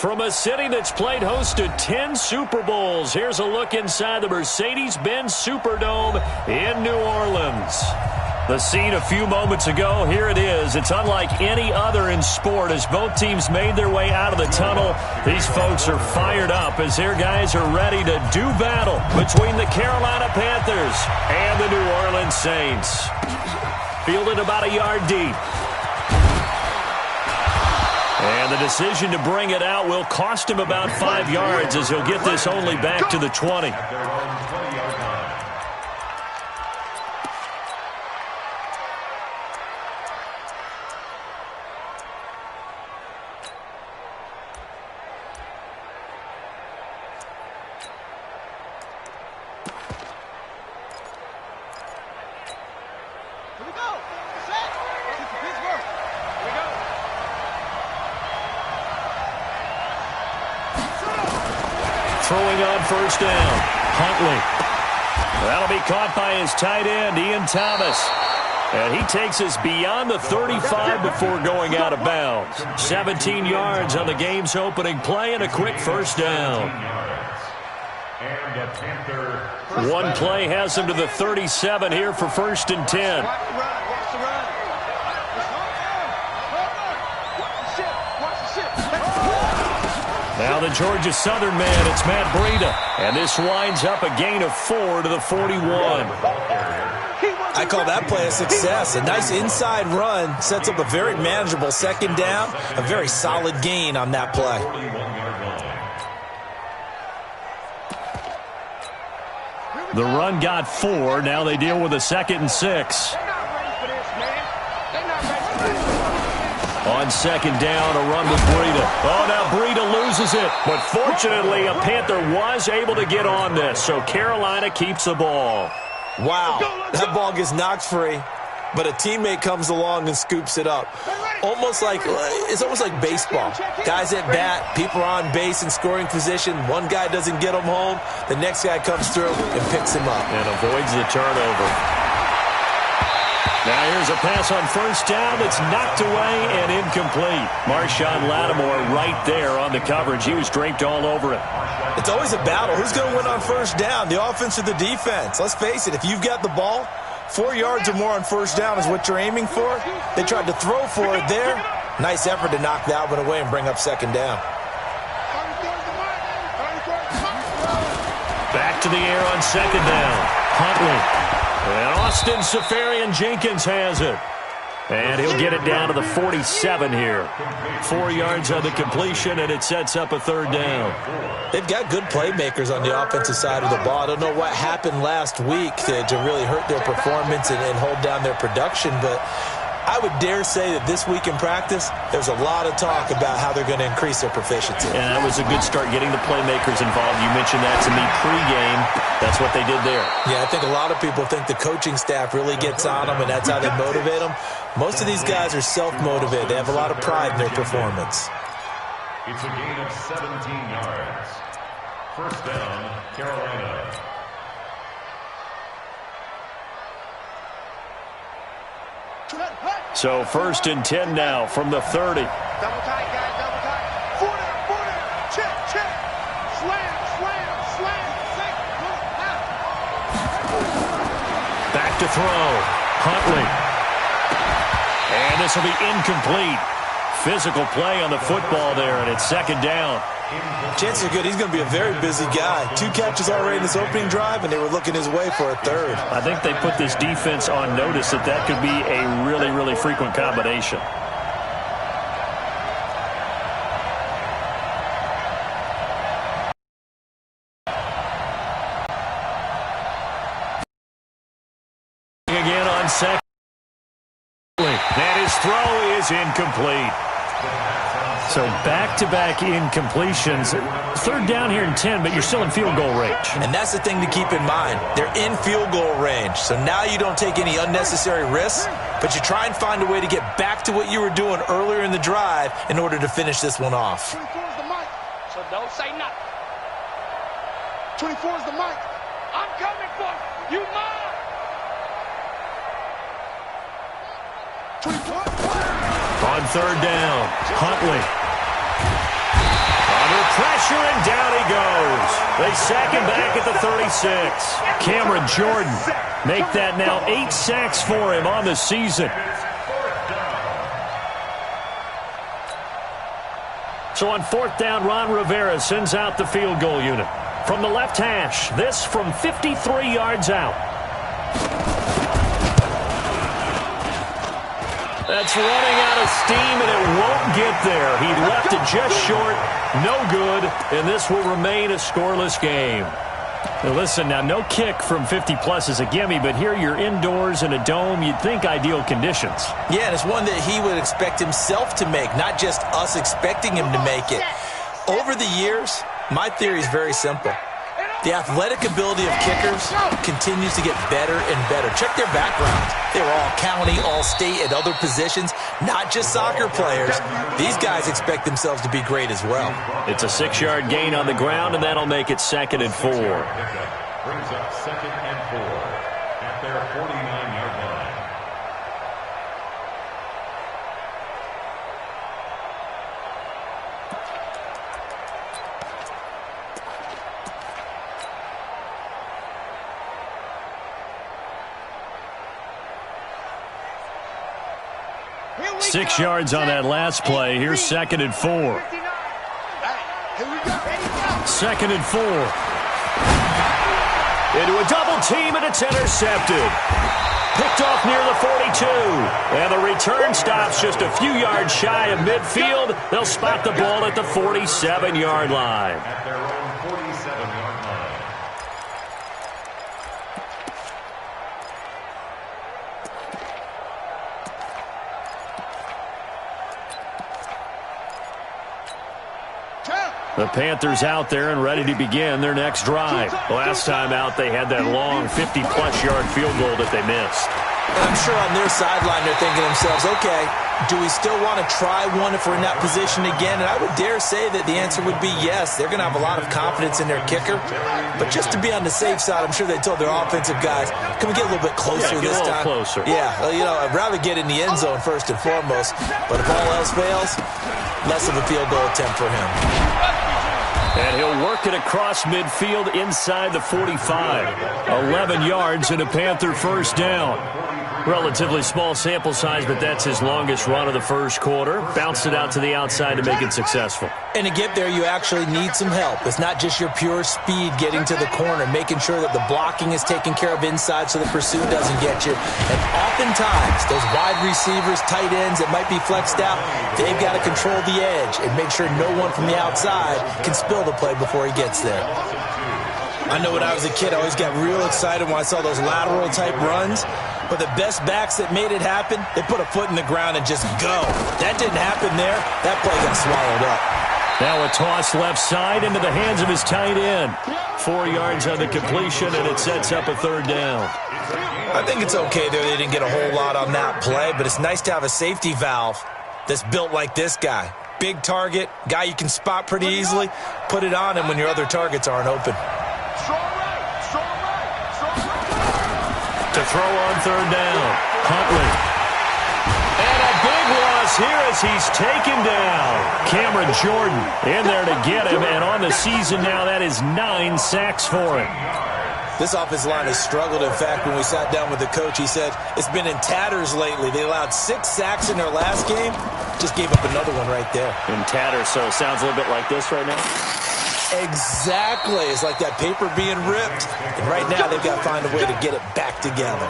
From a city that's played host to 10 Super Bowls, here's a look inside the Mercedes-Benz Superdome in New Orleans. The scene a few moments ago, here it is. It's unlike any other in sport as both teams made their way out of the tunnel. These folks are fired up as their guys are ready to do battle between the Carolina Panthers and the New Orleans Saints. Fielded about a yard deep. And the decision to bring it out will cost him about 5 yards as he'll get this only back to the 20. Throwing on first down, Huntley. That'll be caught by his tight end, Ian Thomas. And he takes us beyond the 35 before going out of bounds. 17 yards on the game's opening play and a quick first down. One play has him to the 37 here for 1st and 10. Now the Georgia Southern man, it's Matt Breida. And this winds up a gain of 4 to the 41. I call that play a success. A nice inside run sets up a very manageable second down. A very solid gain on that play. The run got 4. Now they deal with a 2nd and 6. On 2nd down, a run with Breida. Oh, now Breida loses it. But fortunately, a Panther was able to get on this, so Carolina keeps the ball. Wow, that ball gets knocked free, but a teammate comes along and scoops it up. It's almost like baseball. Guys at bat, people are on base in scoring position. One guy doesn't get him home. The next guy comes through and picks him up. And avoids the turnover. Now here's a pass on first down that's knocked away and incomplete. Marshawn Lattimore right there on the coverage. He was draped all over it. It's always a battle. Who's going to win on first down, the offense or the defense? Let's face it, if you've got the ball, 4 yards or more on first down is what you're aiming for. They tried to throw for it there. Nice effort to knock that one away and bring up 2nd down. Back to the air on 2nd down. Huntley. And Austin Safarian-Jenkins has it. And he'll get it down to the 47 here. 4 yards on the completion, and it sets up a 3rd down. They've got good playmakers on the offensive side of the ball. I don't know what happened last week to really hurt their performance and hold down their production, but I would dare say that this week in practice, there's a lot of talk about how they're going to increase their proficiency. And that was a good start getting the playmakers involved. You mentioned that to me pregame. That's what they did there. Yeah, I think a lot of people think the coaching staff really gets on them, and that's how they motivate them. Most of these guys are self-motivated. They have a lot of pride in their performance. It's a gain of 17 yards. First down, Carolina. So 1st and 10 now from the 30. Double tight, guys, double tight. 4 down. Check, check. Slam, slam, slam. Back to throw. Huntley. And this will be incomplete. Physical play on the football there, and it's 2nd down. Chances are good. He's going to be a very busy guy. 2 catches already in this opening drive, and they were looking his way for a 3rd. I think they put this defense on notice that could be a really, really frequent combination. Again on 2nd. And his throw is incomplete. So back-to-back incompletions. 3rd down here in 10, but you're still in field goal range. And that's the thing to keep in mind. They're in field goal range. So now you don't take any unnecessary risks, but you try and find a way to get back to what you were doing earlier in the drive in order to finish this one off. 24 is the mic, so don't say nothing. 24 is the mic. I'm coming for you. You mine. 24. On 3rd down, Huntley. pressure, and down he goes. They sack him back at the 36. Cameron Jordan, make that now 8 sacks for him on the season. So on 4th down, Ron Rivera sends out the field goal unit. From the left hash, this from 53 yards out. That's running out of steam, and it won't get there. He left it just short, no good, and this will remain a scoreless game. Now listen, now no kick from 50-plus is a gimme, but here you're indoors in a dome. You'd think ideal conditions. Yeah, and it's one that he would expect himself to make, not just us expecting him to make it. Over the years, my theory is very simple. The athletic ability of kickers continues to get better and better. Check their backgrounds. They were all county, all state, at other positions, not just soccer players. These guys expect themselves to be great as well. It's a 6-yard gain on the ground, and that'll make it 2nd and 4. Brings up 2nd and 4 at their 49-yard line. Six yards on that last play. Here's 2nd and 4. 2nd and 4. Into a double team, and it's intercepted. Picked off near the 42. And the return stops just a few yards shy of midfield. They'll spot the ball at the 47-yard line. At their own 47-yard line. The Panthers out there and ready to begin their next drive. Last time out, they had that long 50-plus yard field goal that they missed. And I'm sure on their sideline they're thinking to themselves, okay, do we still want to try one if we're in that position again? And I would dare say that the answer would be yes. They're going to have a lot of confidence in their kicker. But just to be on the safe side, I'm sure they told their offensive guys, can we get a little bit closer this time? Closer. Yeah, well, you know, I'd rather get in the end zone first and foremost. But if all else fails, less of a field goal attempt for him. And he'll work it across midfield inside the 45. 11 yards and a Panther first down. Relatively small sample size, but that's his longest run of the first quarter. Bounced it out to the outside to make it successful. And to get there, you actually need some help. It's not just your pure speed getting to the corner, making sure that the blocking is taken care of inside so the pursuit doesn't get you. And oftentimes, those wide receivers, tight ends that might be flexed out, they've got to control the edge and make sure no one from the outside can spill the play before he gets there. I know when I was a kid, I always got real excited when I saw those lateral-type runs. But the best backs that made it happen, they put a foot in the ground and just go. That didn't happen there. That play got swallowed up. Now a toss left side into the hands of his tight end. 4 yards on the completion, and it sets up a third down. I think it's okay there. They didn't get a whole lot on that play, but it's nice to have a safety valve that's built like this guy. Big target, guy you can spot pretty easily. Put it on him when your other targets aren't open. To throw on third down, Huntley. And a big loss here as he's taken down. Cameron Jordan in there to get him, and on the season now, that is 9 sacks for him. This offensive line has struggled. In fact, when we sat down with the coach, he said it's been in tatters lately. They allowed 6 sacks in their last game. Just gave up another one right there. In tatters, so it sounds a little bit like this right now. Exactly. It's like that paper being ripped. And right now, they've got to find a way to get it back together.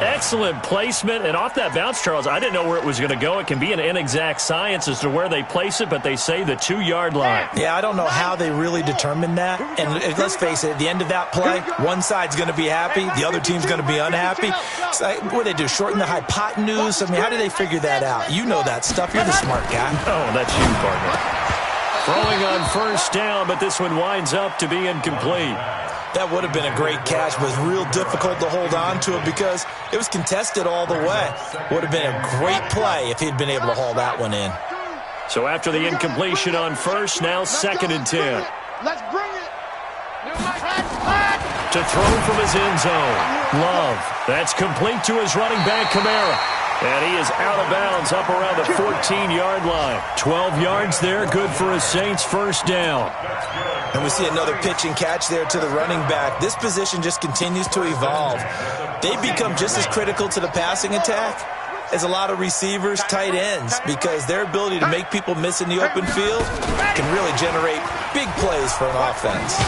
Excellent placement. And off that bounce, Charles, I didn't know where it was going to go. It can be an inexact science as to where they place it, but they say the 2-yard line. Yeah, I don't know how they really determined that. And let's face it, at the end of that play, one side's going to be happy, the other team's going to be unhappy. So, what do they do, shorten the hypotenuse? I mean, how do they figure that out? You know that stuff. You're the smart guy. Oh, that's you, partner. Throwing on first down, but this one winds up to be incomplete. That would have been a great catch, but it was real difficult to hold on to it because it was contested all the way. Would have been a great play if he'd been able to haul that one in. So after the incompletion on first, now 2nd and 10. Let's bring it. To throw from his end zone. Love. That's complete to his running back, Kamara. And he is out of bounds up around the 14-yard line. 12 yards there, good for a Saints first down. And we see another pitch and catch there to the running back. This position just continues to evolve. They become just as critical to the passing attack as a lot of receivers, tight ends, because their ability to make people miss in the open field can really generate big plays for an offense.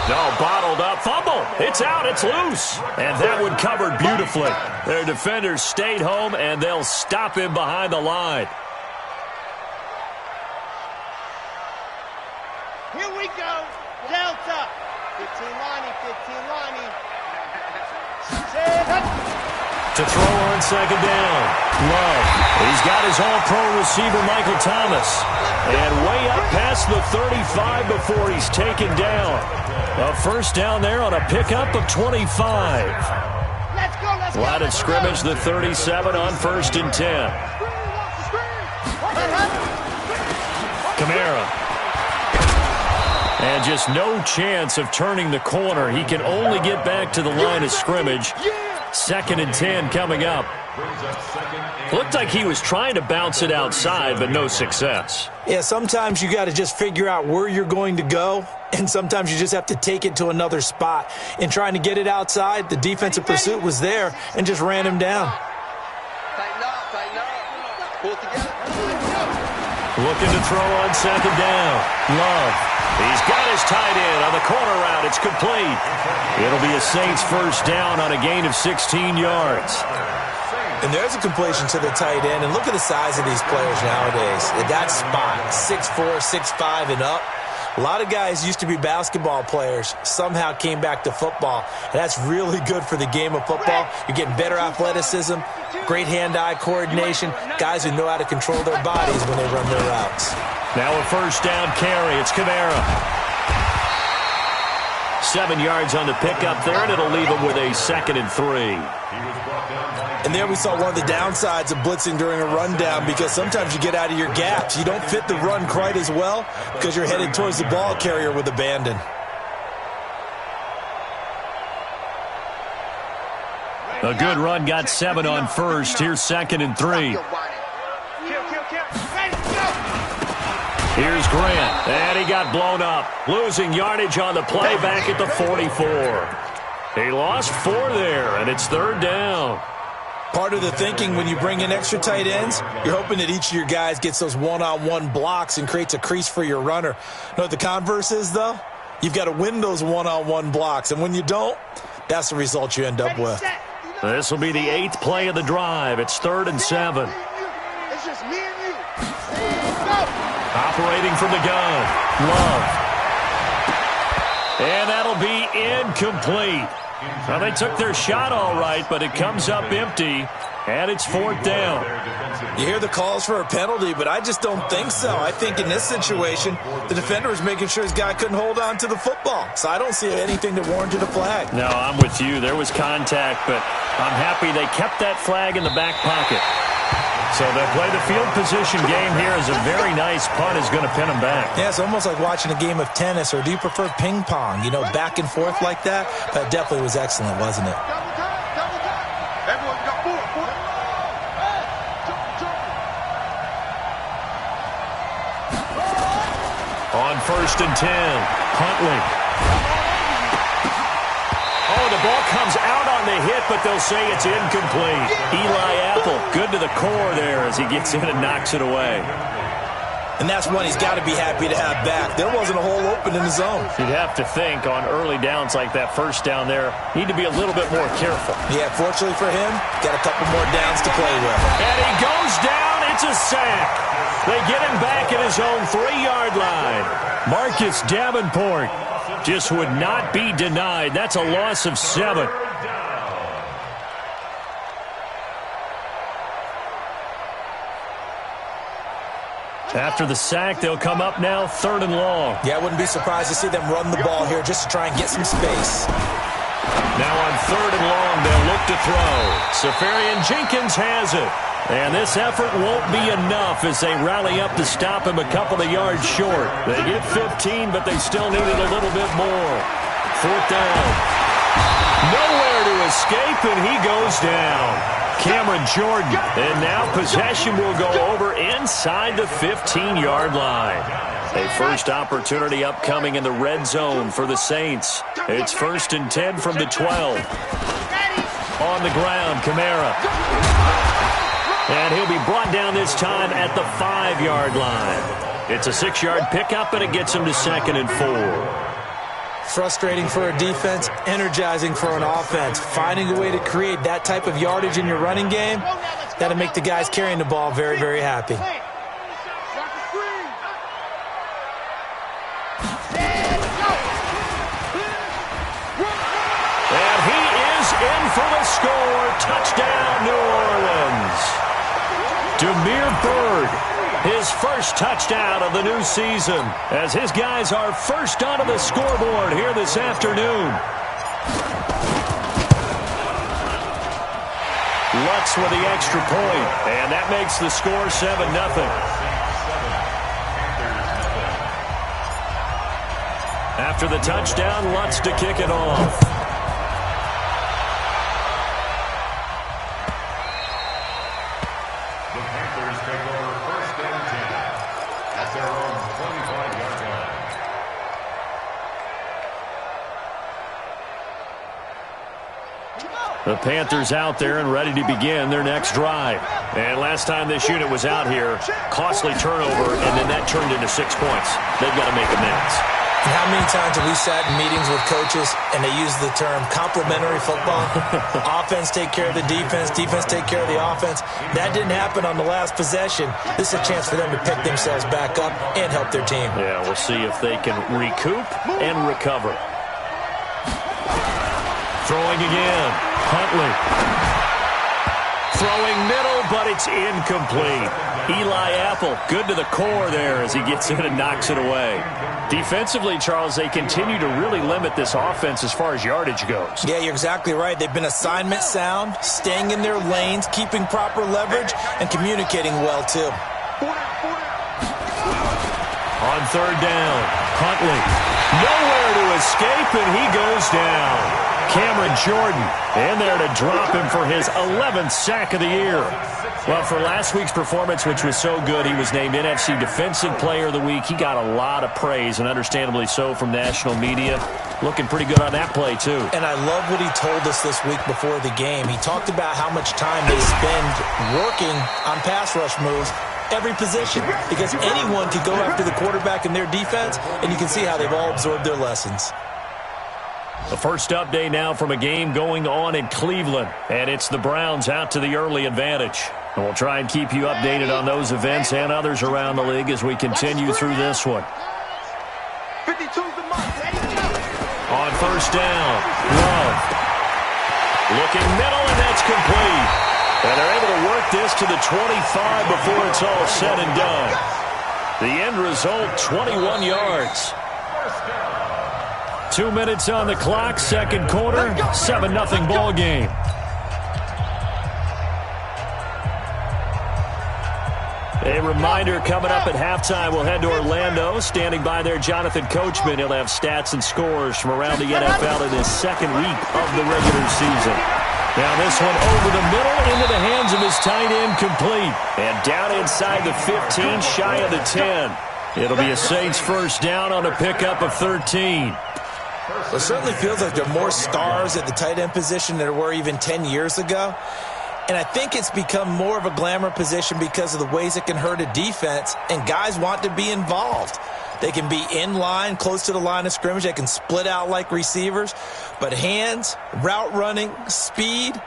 No, bottled up, fumble. It's out, it's loose. And that one covered beautifully. Their defenders stayed home, and they'll stop him behind the line. Here we go. Delta. 15 liney, 15 liney. To throw on second down. Love. He's got his all-pro receiver, Michael Thomas. And way up past the 35 before he's taken down. A first down there on a pickup of 25. Let's go. Line of scrimmage, the 37 on 1st and 10. Kamara. And just no chance of turning the corner. He can only get back to the line of scrimmage. 2nd and 10 coming up. Looked like he was trying to bounce it outside, but no success. Yeah, sometimes you got to just figure out where you're going to go, and sometimes you just have to take it to another spot. In trying to get it outside, the defensive pursuit was there and just ran him down. Tighten up. Pull together. Looking to throw on second down. Love. He's got his tight end on the corner route. It's complete. It'll be a Saints first down on a gain of 16 yards. And there's a completion to the tight end. And look at the size of these players nowadays. At that spot, 6'4", 6'5", and up. A lot of guys used to be basketball players, somehow came back to football. And that's really good for the game of football. You're getting better athleticism, great hand-eye coordination, guys who know how to control their bodies when they run their routes. Now a first down carry. It's Kamara. 7 yards on the pickup there, and it'll leave him with a 2nd and 3. And there we saw one of the downsides of blitzing during a rundown, because sometimes you get out of your gaps. You don't fit the run quite as well because you're headed towards the ball carrier with abandon. A good run, got 7 on first. Here's 2nd and 3. Here's Grant, and he got blown up. Losing yardage on the play back at the 44. He lost 4 there, and it's 3rd down. Part of the thinking when you bring in extra tight ends, you're hoping that each of your guys gets those one-on-one blocks and creates a crease for your runner. You know what the converse is, though? You've got to win those one-on-one blocks, and when you don't, that's the result you end up with. This will be the 8th play of the drive. It's 3rd and 7. It's just me and you. Operating from the gun. Love. And that'll be incomplete. Well, they took their shot all right, but it comes up empty, and it's 4th down. You hear the calls for a penalty, but I just don't think so. I think in this situation, the defender was making sure his guy couldn't hold on to the football. So I don't see anything that warranted a flag. No, I'm with you. There was contact, but I'm happy they kept that flag in the back pocket. So they'll play the field position game here as a very nice punt is going to pin them back. Yeah, it's almost like watching a game of tennis, or do you prefer ping pong? You know, back and forth like that? That definitely was excellent, wasn't it? Everyone got four. On 1st and 10, Huntley. Oh, the ball comes out on the hit, but they'll say it's incomplete. Eli Apple, good to the core there as he gets in and knocks it away. And that's one he's got to be happy to have back. There wasn't a hole open in the zone. You'd have to think on early downs like that first down there, need to be a little bit more careful. Yeah, fortunately for him, got a couple more downs to play with. And he goes down. It's a sack. They get him back at his own 3-yard line. Marcus Davenport just would not be denied. That's a loss of 7. After the sack, they'll come up now 3rd and long. Yeah, I wouldn't be surprised to see them run the ball here just to try and get some space. Now on 3rd and long, they'll look to throw. Safarian Jenkins has it. And this effort won't be enough as they rally up to stop him a couple of yards short. They get 15, but they still needed a little bit more. 4th down. Nowhere to escape, and he goes down. Cameron Jordan. And now possession will go over inside the 15-yard line. A first opportunity upcoming in the red zone for the Saints. It's 1st and 10 from the 12. On the ground, Kamara. And he'll be brought down this time at the 5-yard line. It's a 6-yard pickup, and it gets him to 2nd and 4. Frustrating for a defense, energizing for an offense. Finding a way to create that type of yardage in your running game, that'll make the guys carrying the ball very, very happy. And he is in for the score. Touchdown, New Orleans. Damiere Byrd, his first touchdown of the new season, as his guys are first onto the scoreboard here this afternoon. Lutz with the extra point, and that makes the score 7-0. After the touchdown, Lutz to kick it off. The Panthers out there and ready to begin their next drive. And last time this unit was out here, costly turnover, and then that turned into 6 points. They've got to make amends. And how many times have we sat in meetings with coaches and they use the term complementary football? Offense take care of the defense, defense take care of the offense. That didn't happen on the last possession. This is a chance for them to pick themselves back up and help their team. Yeah, we'll see if they can recoup and recover. Throwing again. Huntley. Throwing middle, but it's incomplete. Eli Apple, good to the core there as he gets in and knocks it away. Defensively, Charles, they continue to really limit this offense as far as yardage goes. Yeah, you're exactly right. They've been assignment sound, staying in their lanes, keeping proper leverage, and communicating well, too. On 3rd down, Huntley. Nowhere to escape, and he goes down. Cameron Jordan in there to drop him for his 11th sack of the year. Well, for last week's performance, which was so good, he was named NFC Defensive Player of the Week. He got a lot of praise, and understandably so, from national media. Looking pretty good on that play, too. And I love what he told us this week before the game. He talked about how much time they spend working on pass rush moves, every position, because anyone could go after the quarterback in their defense, and you can see how they've all absorbed their lessons. The first update now from a game going on in Cleveland, and it's the Browns out to the early advantage. And we'll try and keep you updated on those events and others around the league as we continue through this one. 52's the mark. On 1st down, Love. Looking middle, and that's complete. And they're able to work this to the 25 before it's all said and done. The end result, 21 yards. 2 minutes on the clock, second quarter, 7-0 ball game. A reminder coming up at halftime, we'll head to Orlando. Standing by there, Jonathan Coachman. He'll have stats and scores from around the NFL in his second week of the regular season. Now this one over the middle into the hands of his tight end, complete. And down inside the 15, shy of the 10. It'll be a Saints first down on a pickup of 13. Well, it certainly feels like there are more stars at the tight end position than there were even 10 years ago. And I think it's become more of a glamour position because of the ways it can hurt a defense, and guys want to be involved. They can be in line, close to the line of scrimmage. They can split out like receivers. But hands, route running, speed,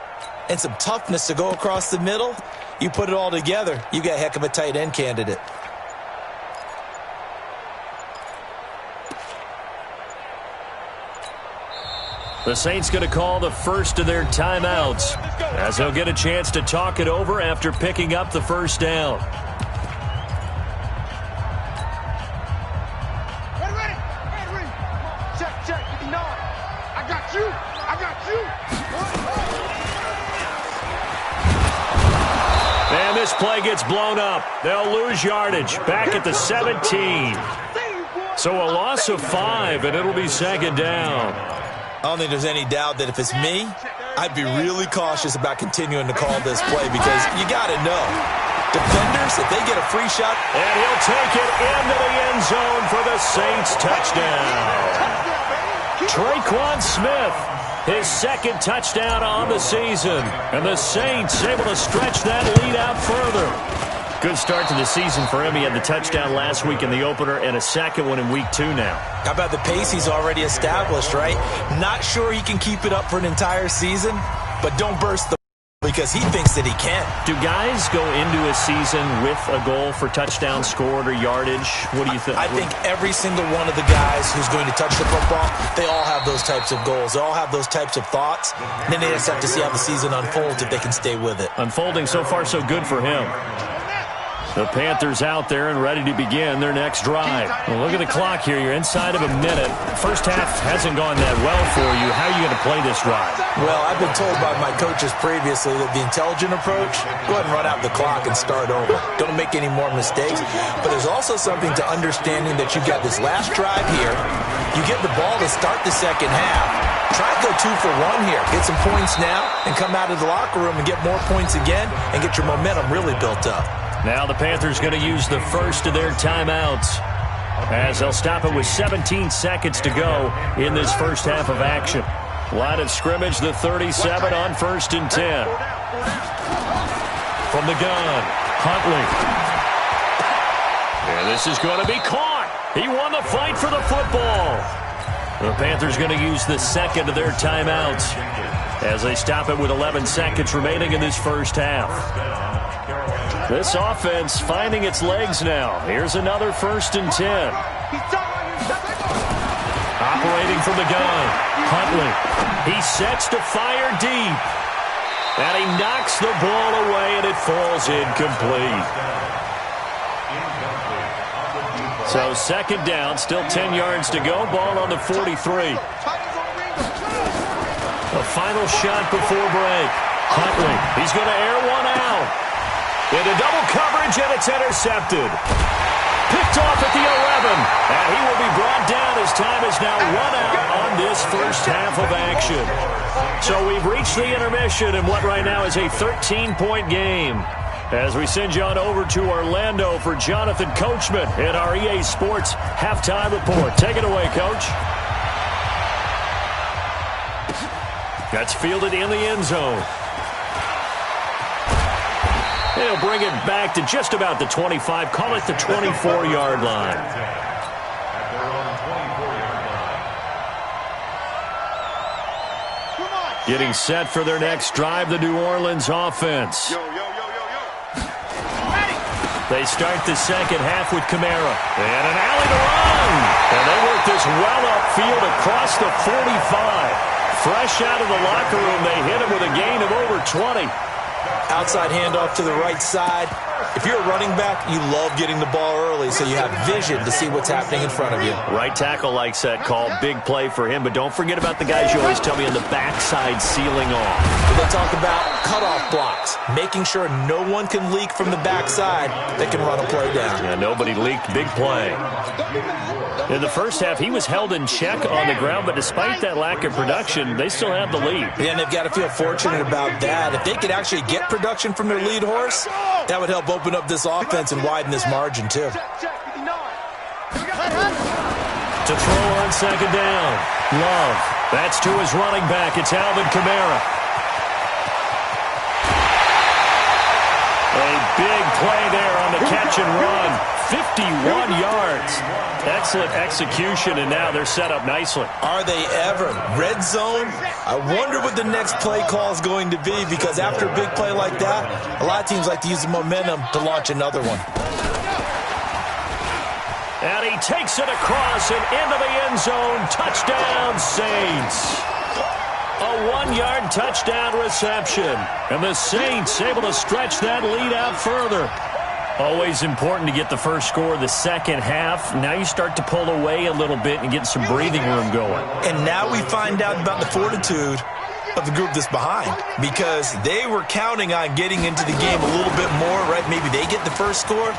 and some toughness to go across the middle, you put it all together, you got a heck of a tight end candidate. The Saints going to call the first of their timeouts as they'll get a chance to talk it over after picking up the first down. Ready. Check. 59. I got you. And this play gets blown up. They'll lose yardage back at the 17. So a loss of 5, and it'll be second down. I don't think there's any doubt that if it's me, I'd be really cautious about continuing to call this play because you got to know. Defenders, if they get a free shot. And he'll take it into the end zone for the Saints touchdown. Traquan Smith, his second touchdown on the season. And the Saints able to stretch that lead out further. Good start to the season for him. He had the touchdown last week in the opener and a second one in week 2 now. How about the pace he's already established, right? Not sure he can keep it up for an entire season, but don't burst the because he thinks that he can. Do guys go into a season with a goal for touchdown scored or yardage? What do you think? I think every single one of the guys who's going to touch the football, they all have those types of goals. They all have those types of thoughts. And then they just have to see how the season unfolds if they can stay with it. Unfolding so far so good for him. The Panthers out there and ready to begin their next drive. Well, look at the clock here. You're inside of a minute. First half hasn't gone that well for you. How are you going to play this drive? Well, I've been told by my coaches previously that the intelligent approach, go ahead and run out the clock and start over. Don't make any more mistakes. But there's also something to understanding that you've got this last drive here. You get the ball to start the second half. Try to go 2 for 1 here. Get some points now and come out of the locker room and get more points again and get your momentum really built up. Now the Panthers going to use the first of their timeouts as they'll stop it with 17 seconds to go in this first half of action. Line of scrimmage, the 37 on 1st and 10. From the gun, Huntley. And this is going to be caught. He won the fight for the football. The Panthers going to use the second of their timeouts as they stop it with 11 seconds remaining in this first half. This offense finding its legs now. Here's another 1st and 10. Operating from the gun, Huntley. He sets to fire deep. And he knocks the ball away, and it falls incomplete. So second down, still 10 yards to go. Ball on the 43. A final shot before break. Huntley, he's going to air one out. Into double coverage, and it's intercepted. Picked off at the 11, and he will be brought down as time is now run out on this first half of action. So we've reached the intermission in what right now is a 13-point game. As we send you on over to Orlando for Jonathan Coachman in our EA Sports Halftime Report. Take it away, Coach. That's fielded in the end zone. They'll bring it back to just about the 25. Call it the 24-yard line. Getting set for their next drive, the New Orleans offense. They start the second half with Kamara. And an alley to run. And they work this well upfield across the 45. Fresh out of the locker room, they hit him with a gain of over 20. Outside handoff to the right side. If you're a running back, you love getting the ball early so you have vision to see what's happening in front of you. Right tackle likes that call. Big play for him. But don't forget about the guys you always tell me on the backside sealing off. They talk about cutoff blocks, making sure no one can leak from the backside that can run a play down. Yeah, nobody leaked. Big play. In the first half, he was held in check on the ground, but despite that lack of production, they still have the lead. Yeah, and they've got to feel fortunate about that. If they could actually get production from their lead horse, that would help open up this offense and widen this margin, too. To throw on second down, Love. That's to his running back. It's Alvin Kamara. A big play there on the catch and run. 51 yards. Excellent execution, and now they're set up nicely. Are they ever? Red zone? I wonder what the next play call is going to be, because after a big play like that, a lot of teams like to use the momentum to launch another one. And he takes it across and into the end zone. Touchdown, Saints. A 1-yard touchdown reception. And the Saints able to stretch that lead out further. Always important to get the first score the second half. Now you start to pull away a little bit and get some breathing room going. And now we find out about the fortitude of the group that's behind, because they were counting on getting into the game a little bit more, right? Maybe they get the first score.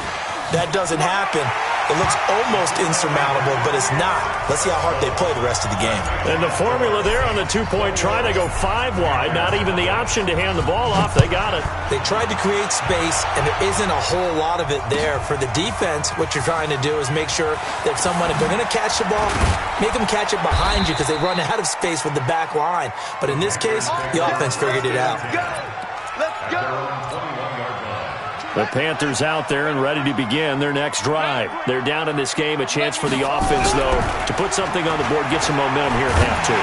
That doesn't happen. It looks almost insurmountable, but it's not. Let's see how hard they play the rest of the game. And the formula there on the two-point try, they go 5 wide. Not even the option to hand the ball off. They got it. They tried to create space, and there isn't a whole lot of it there. For the defense, what you're trying to do is make sure that if they're going to catch the ball, make them catch it behind you because they run out of space with the back line. But in this case, the offense figured it out. Let's go. The Panthers out there and ready to begin their next drive. They're down in this game. A chance for the offense, though, to put something on the board, get some momentum here at half two.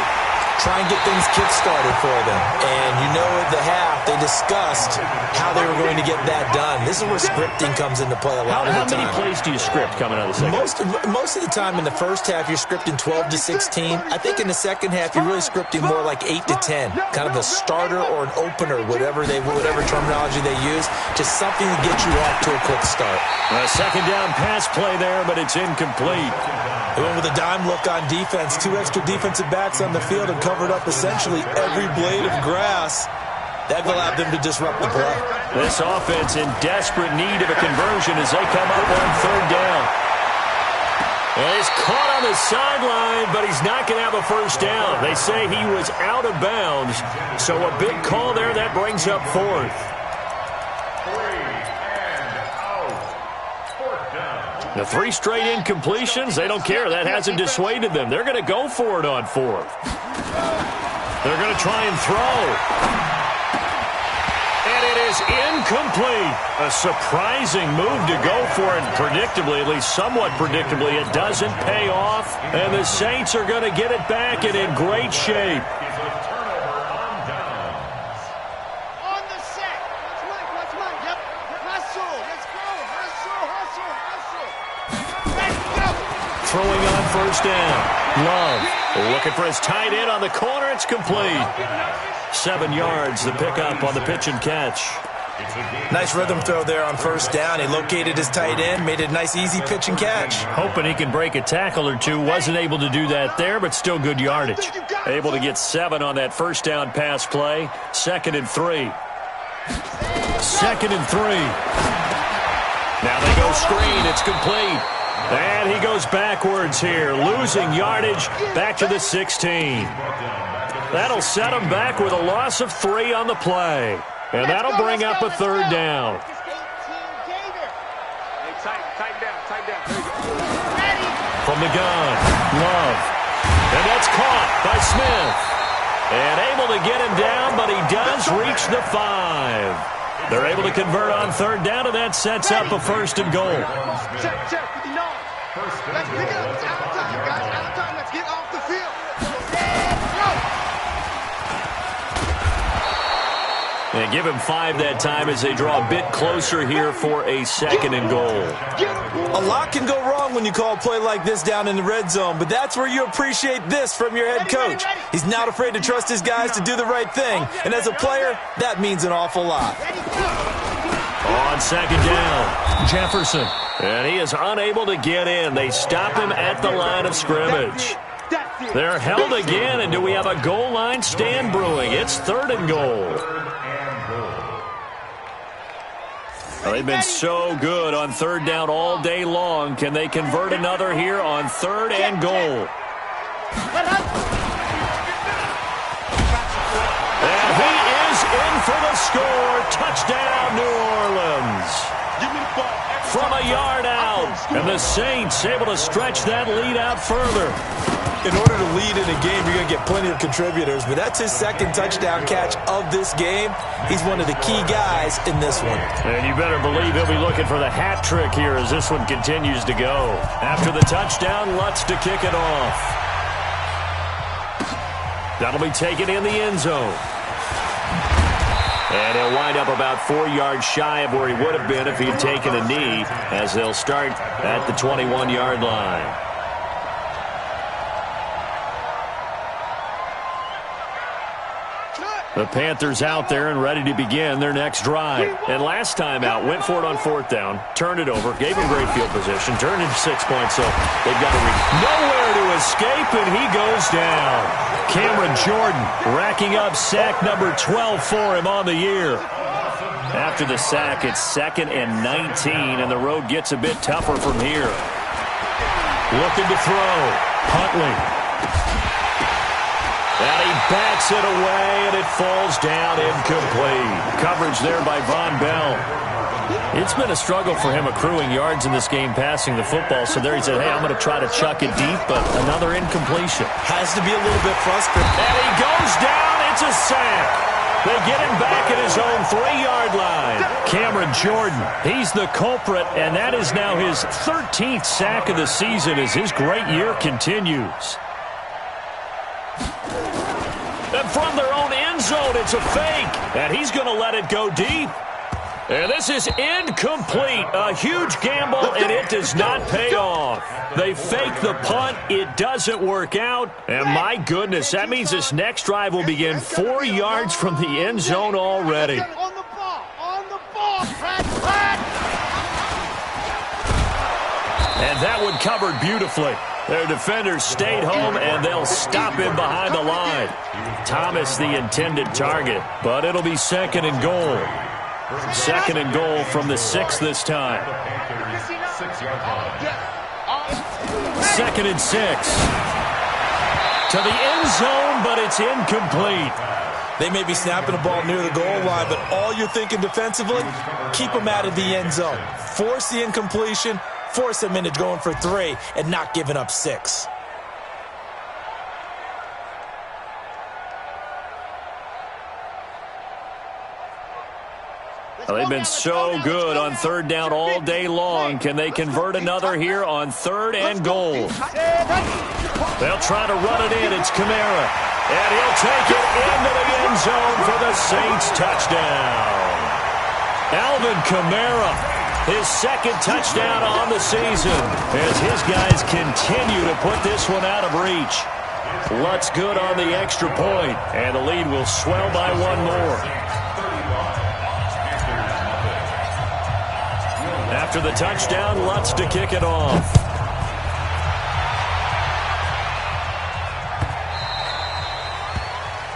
Try and get things kick-started for them. And you know at the half, they discussed how they were going to get that done. This is where scripting comes into play a lot of the time. How many plays do you script coming out of the second? Most of the time in the first half, you're scripting 12 to 16. I think in the second half, you're really scripting more like 8 to 10. Kind of a starter or an opener, whatever terminology they use. Just something to get you off to a quick start. A second down pass play there, but it's incomplete. They went with a dime look on defense. 2 extra defensive backs on the field and covered up essentially every blade of grass. That allowed them to disrupt the play. This offense in desperate need of a conversion as they come up on third down. And he's caught on the sideline, but he's not going to have a first down. They say he was out of bounds, so a big call there that brings up fourth. The 3 straight incompletions, they don't care. That hasn't dissuaded them. They're going to go for it on fourth. They're going to try and throw. And it is incomplete. A surprising move to go for it. Predictably, at least somewhat predictably, it doesn't pay off. And the Saints are going to get it back and in great shape. Throwing on first down. Love looking for his tight end on the corner. It's complete. 7 yards, the pickup on the pitch and catch. Nice rhythm throw there on first down. He located his tight end, made it a nice, easy pitch and catch. Hoping he can break a tackle or two. Wasn't able to do that there, but still good yardage. Able to get 7 on that first down pass play. 2nd and 3. 2nd and 3. Now they go screen. It's complete. And he goes backwards here, losing yardage back to the 16. That'll set him back with a loss of 3 on the play. And that'll bring up a third down. From the gun, Love. And that's caught by Smith. And able to get him down, but he does reach the 5. They're able to convert on third down, and that sets up a 1st and goal. Check. Let's pick it up. It's out of time, guys. Out of time. Let's get off the field. And give him 5 that time as they draw a bit closer here for a 2nd and goal. A lot can go wrong when you call a play like this down in the red zone, but that's where you appreciate this from your head coach. He's not afraid to trust his guys to do the right thing, and as a player, that means an awful lot. On 2nd down, Jefferson. And he is unable to get in. They stop him at the line of scrimmage. They're held again, and do we have a goal line stand brewing? It's 3rd and goal. They've been so good on third down all day long. Can they convert another here on 3rd and goal? And he is in for the score. Touchdown, New Orleans. From a yard out. And the Saints able to stretch that lead out further. In order to lead in a game, you're going to get plenty of contributors, but that's his 2nd touchdown catch of this game. He's one of the key guys in this one. And you better believe he'll be looking for the hat trick here as this one continues to go. After the touchdown, Lutz to kick it off. That'll be taken in the end zone. And he'll wind up about 4 yards shy of where he would have been if he'd taken a knee, as they'll start at the 21-yard line. The Panthers out there and ready to begin their next drive. And last time out, went for it on 4th down, turned it over, gave him great field position, turned it 6 points, so they've got to nowhere to escape, and he goes down. Cameron Jordan racking up sack number 12 for him on the year. After the sack, it's 2nd and 19, and the road gets a bit tougher from here. Looking to throw. Huntley. And he bats it away, and it falls down incomplete. Coverage there by Von Bell. It's been a struggle for him accruing yards in this game passing the football. So there he said, hey, I'm going to try to chuck it deep, but another incompletion. Has to be a little bit frustrating. And he goes down. It's a sack. They get him back at his own 3-yard line. Cameron Jordan, he's the culprit, and that is now his 13th sack of the season as his great year continues. And from their own end zone, it's a fake, and he's going to let it go deep. And this is incomplete. A huge gamble, and it does not pay off. They fake the punt. It doesn't work out. And my goodness, that means this next drive will begin 4 yards from the end zone already. On the ball. And that one covered beautifully. Their defenders stayed home, and they'll stop him behind the line. Thomas the intended target, but it'll be second and goal. Second and goal from the 6 this time. Second and 6. To the end zone, but it's incomplete. They may be snapping the ball near the goal line, but all you're thinking defensively, keep them out of the end zone. Force the incompletion, force them into going for 3, and not giving up 6. Well, they've been so good on third down all day long. Can they convert another here on third and goal? They'll try to run it in. It's Kamara. And he'll take it into the end zone for the Saints touchdown. Alvin Kamara, his second touchdown on the season as his guys continue to put this one out of reach. Lutz good on the extra point, and the lead will swell by 1 more. After the touchdown, Lutz to kick it off.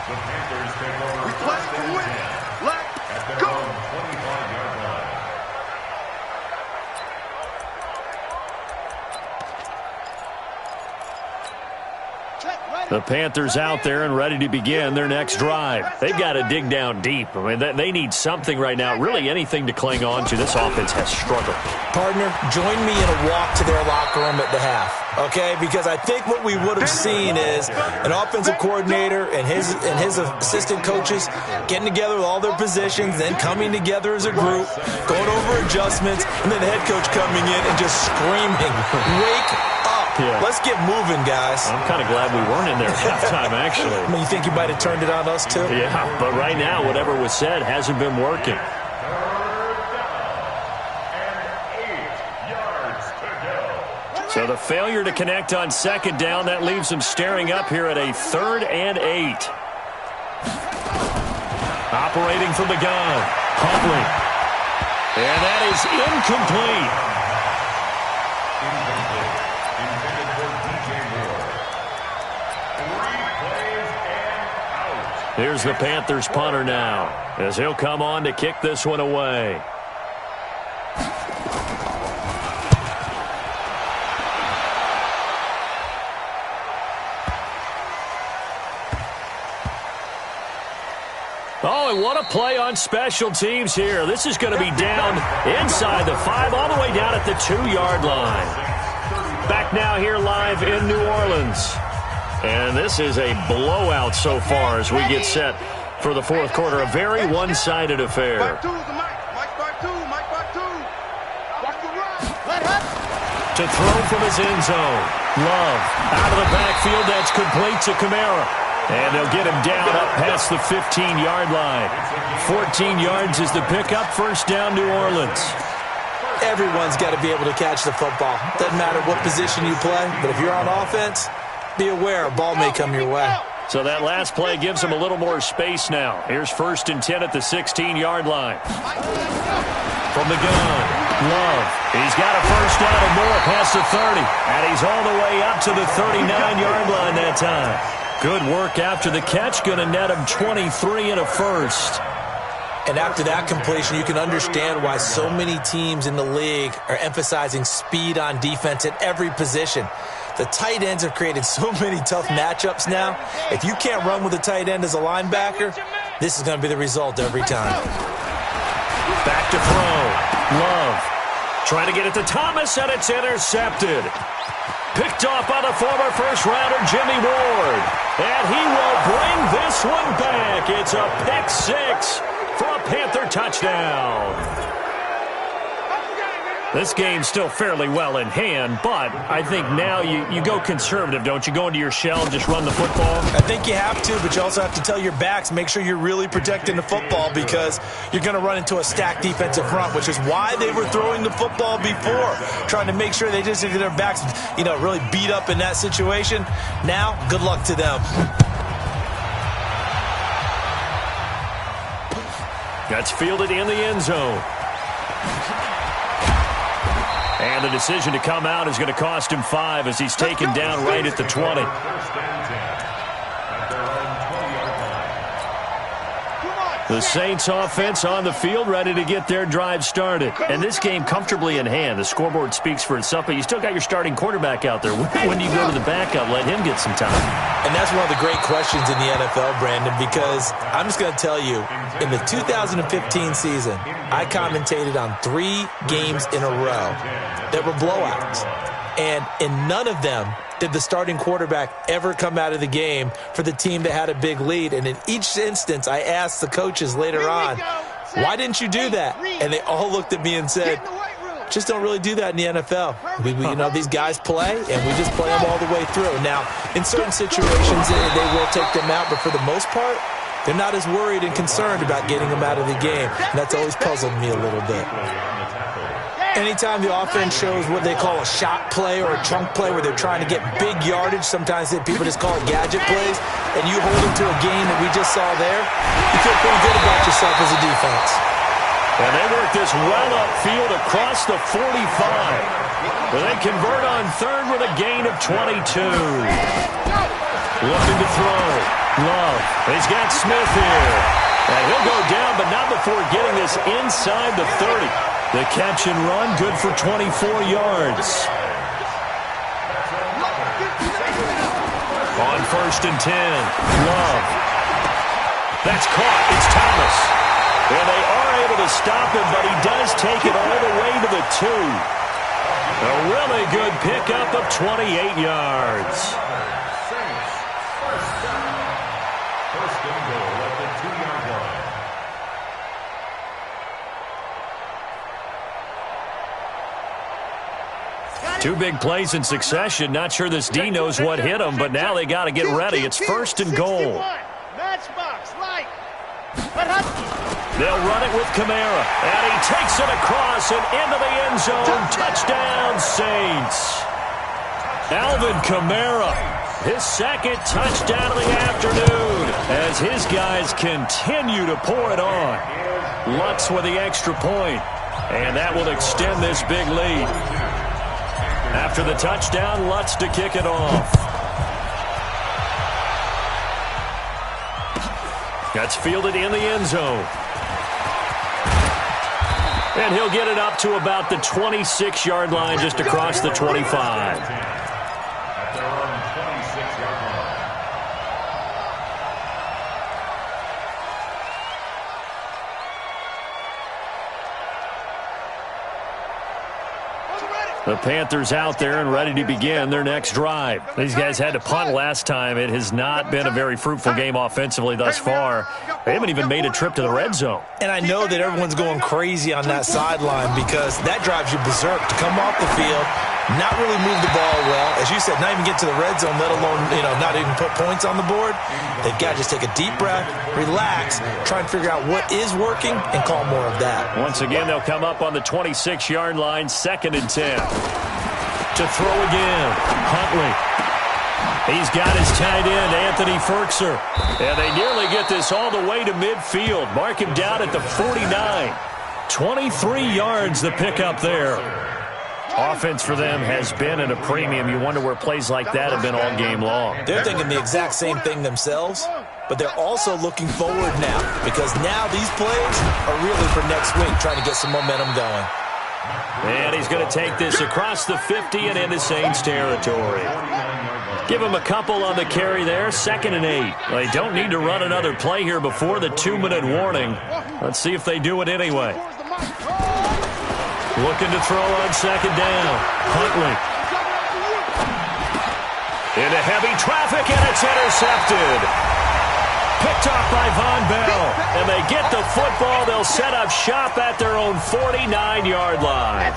The Panthers take over. We play to win. Let's go. 25-yard line. The Panthers out there and ready to begin their next drive. They've got to dig down deep. I mean, they need something right now, really anything to cling on to. This offense has struggled. Partner, join me in a walk to their locker room at the half, okay? Because I think what we would have seen is an offensive coordinator and his assistant coaches getting together with all their positions, then coming together as a group, going over adjustments, and then the head coach coming in and just screaming, wake up. Yeah. Let's get moving, guys. I'm kind of glad we weren't in there at halftime, actually. I mean, you think you might have turned it on us, too? Yeah, but right now, whatever was said hasn't been working. 8 yards to go. So the failure to connect on second down, that leaves them staring up here at a 3rd and 8. Operating from the gun, Huntley. And that is incomplete. Here's the Panthers punter now, as he'll come on to kick this one away. Oh, and what a play on special teams here. This is going to be down inside the 5, all the way down at the 2-yard line. Back now here live in New Orleans. And this is a blowout so far as we get set for the 4th quarter. A very one-sided affair. Back two, the Mike back two. Watch the run. To throw from his end zone. Love out of the backfield. That's complete to Kamara. And they'll get him down up past the 15-yard line. 14 yards is the pickup. First down, New Orleans. Everyone's got to be able to catch the football. Doesn't matter what position you play, but if you're on offense, be aware a ball may come your way. So that last play gives them a little more space now. Here's 1st and 10 at the 16-yard line. From the gun, Love. He's got a first down and more past the 30. And he's all the way up to the 39-yard line that time. Good work after the catch. Going to net him 23 and a first. And after that completion, you can understand why so many teams in the league are emphasizing speed on defense at every position. The tight ends have created so many tough matchups now. If you can't run with a tight end as a linebacker, this is going to be the result every time. Back to throw. Love trying to get it to Thomas, and it's intercepted. Picked off by the former first-rounder Jimmy Ward. And he will bring this one back. It's a pick six for a Panther touchdown. This game's still fairly well in hand, but I think now you go conservative, don't you? Go into your shell and just run the football? I think you have to, but you also have to tell your backs, make sure you're really protecting the football because you're going to run into a stacked defensive front, which is why they were throwing the football before, trying to make sure they just get their backs, really beat up in that situation. Now, good luck to them. That's fielded in the end zone. And the decision to come out is going to cost him 5 as he's taken down right at the 20. The Saints offense on the field ready to get their drive started. And this game comfortably in hand. The scoreboard speaks for itself, but you still got your starting quarterback out there. When do you go to the backup? Let him get some time. And that's one of the great questions in the NFL, Brandon, because I'm just going to tell you, in the 2015 season, I commentated on 3 games in a row that were blowouts. And in none of them did the starting quarterback ever come out of the game for the team that had a big lead. And in each instance, I asked the coaches later on, why didn't you do that? And they all looked at me and said, just don't really do that in the NFL. These guys play, and we just play them all the way through. Now, in certain situations, they will take them out, but for the most part, they're not as worried and concerned about getting them out of the game. And that's always puzzled me a little bit. Anytime the offense shows what they call a shot play or a chunk play where they're trying to get big yardage, sometimes people just call it gadget plays, and you hold them to a gain that we just saw there, you feel pretty good about yourself as a defense. And they work this well upfield across the 45. But they convert on third with a gain of 22. Looking to throw. Love. He's got Smith here. And he'll go down, but not before getting this inside the 30. The catch and run, good for 24 yards. On 1st and 10, Love. That's caught. It's Thomas. And they are able to stop him, but he does take it all the way to the 2. A really good pickup of 28 yards. First and goal at the 2-yard line. Two big plays in succession. Not sure this D knows what hit him, but now they got to get ready. It's 1st and goal. They'll run it with Kamara, and he takes it across and into the end zone. Touchdown, Saints. Alvin Kamara, his 2nd touchdown of the afternoon as his guys continue to pour it on. Lutz with the extra point, and that will extend this big lead. After the touchdown, Lutz to kick it off. That's fielded in the end zone. And he'll get it up to about the 26-yard line, just across the 25. At their own 26-yard line. The Panthers out there and ready to begin their next drive. These guys had to punt last time. It has not been a very fruitful game offensively thus far. They haven't even made a trip to the red zone. And I know that everyone's going crazy on that sideline because that drives you berserk to come off the field, not really move the ball well. As you said, not even get to the red zone, let alone, not even put points on the board. They've got to just take a deep breath, relax, try and figure out what is working, and call more of that. Once again, they'll come up on the 26-yard line, 2nd and 10. To throw again, Huntley. He's got his tight end, Anthony Ferkser. And they nearly get this all the way to midfield. Mark him down at the 49. 23 yards the pickup there. Offense for them has been at a premium. You wonder where plays like that have been all game long. They're thinking the exact same thing themselves. but they're also looking forward now because now these plays are really for next week, trying to get some momentum going. And he's going to take this across the 50 and into Saints territory. Give him a couple on the carry there, 2nd and 8. They don't need to run another play here before the 2-minute warning. Let's see if they do it anyway. Looking to throw on 2nd down. Huntley. Into heavy traffic, and it's intercepted. Picked off by Von Bell. And they get the football. They'll set up shop at their own 49-yard line.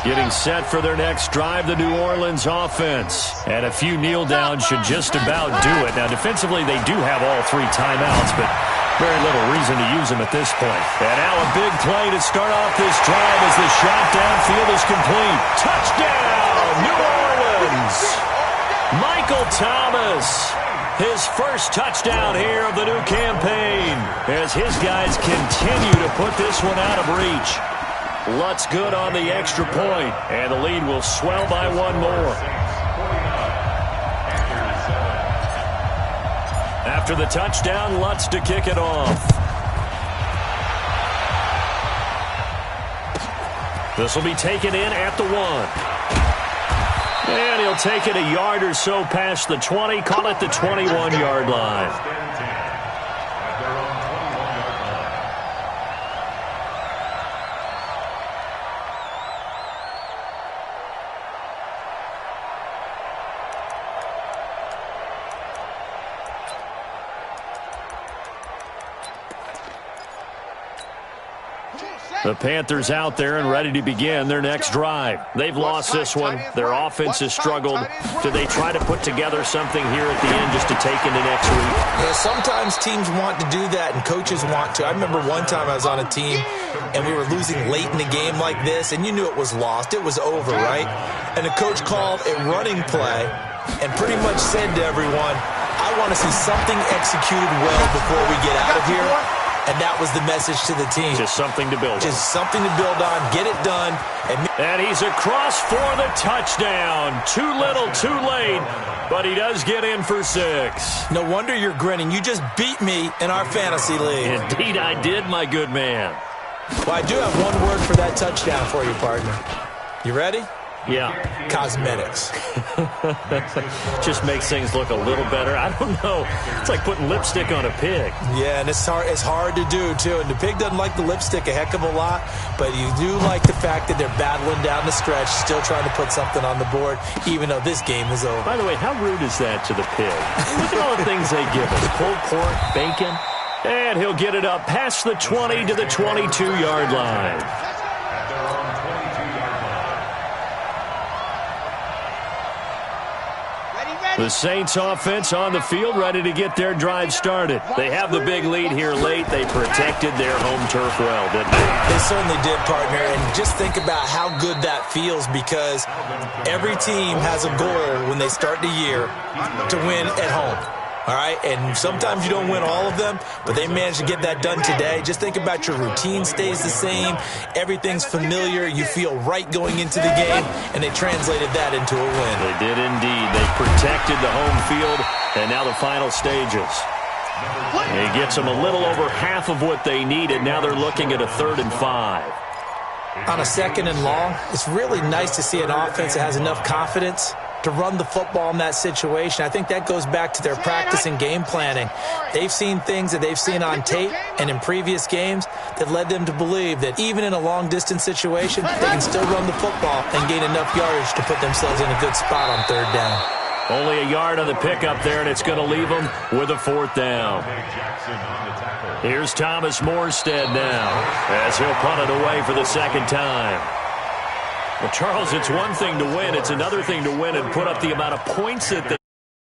Getting set for their next drive, the New Orleans offense. And a few kneel downs should just about do it. Now, defensively, they do have all 3 timeouts, but very little reason to use them at this point. And now a big play to start off this drive as the shot downfield is complete. Touchdown, New Orleans! Michael Thomas, his first touchdown here of the new campaign as his guys continue to put this one out of reach. Lutz good on the extra point, and the lead will swell by 1 more. After the touchdown, Lutz to kick it off. This will be taken in at the 1. And he'll take it a yard or so past the 20, call it the 21-yard line. The Panthers out there and ready to begin their next drive. They've lost this one. Their offense has struggled. Do they try to put together something here at the end just to take into next week? Yeah, sometimes teams want to do that and coaches want to. I remember one time I was on a team and we were losing late in the game like this, and you knew it was lost. It was over, right? And the coach called a running play and pretty much said to everyone, I want to see something executed well before we get out of here. And that was the message to the team. Just something to build on. Just something to build on. Get it done. And he's across for the touchdown. Too little, too late. But he does get in for 6. No wonder you're grinning. You just beat me in our fantasy league. Indeed I did, my good man. Well, I do have one word for that touchdown for you, partner. You ready? Yeah. Cosmetics. Just makes things look a little better. I don't know. It's like putting lipstick on a pig. Yeah, and it's hard to do, too. And the pig doesn't like the lipstick a heck of a lot, but you do like the fact that they're battling down the stretch, still trying to put something on the board, even though this game is over. By the way, how rude is that to the pig? Look at all the things they give us. Pulled pork, bacon. And he'll get it up past the 20 to the 22-yard line. The Saints offense on the field ready to get their drive started. They have the big lead here late. They protected their home turf well, didn't they? They certainly did, partner. And just think about how good that feels because every team has a goal when they start the year to win at home. All right, and sometimes you don't win all of them, but they managed to get that done today. Just think about your routine stays the same. Everything's familiar. You feel right going into the game, and they translated that into a win. They did indeed. They protected the home field, and now the final stages. It gets them a little over half of what they needed. Now they're looking at a 3rd and 5. On a 2nd and long, it's really nice to see an offense that has enough confidence to run the football in that situation. I think that goes back to their practice and game planning. They've seen things that they've seen on tape and in previous games that led them to believe that even in a long-distance situation, they can still run the football and gain enough yardage to put themselves in a good spot on 3rd down. Only a yard on the pickup there, and it's going to leave them with a 4th down. Here's Thomas Morstead now as he'll punt it away for the 2nd time. Well, Charles, it's one thing to win. It's another thing to win and put up the amount of points that they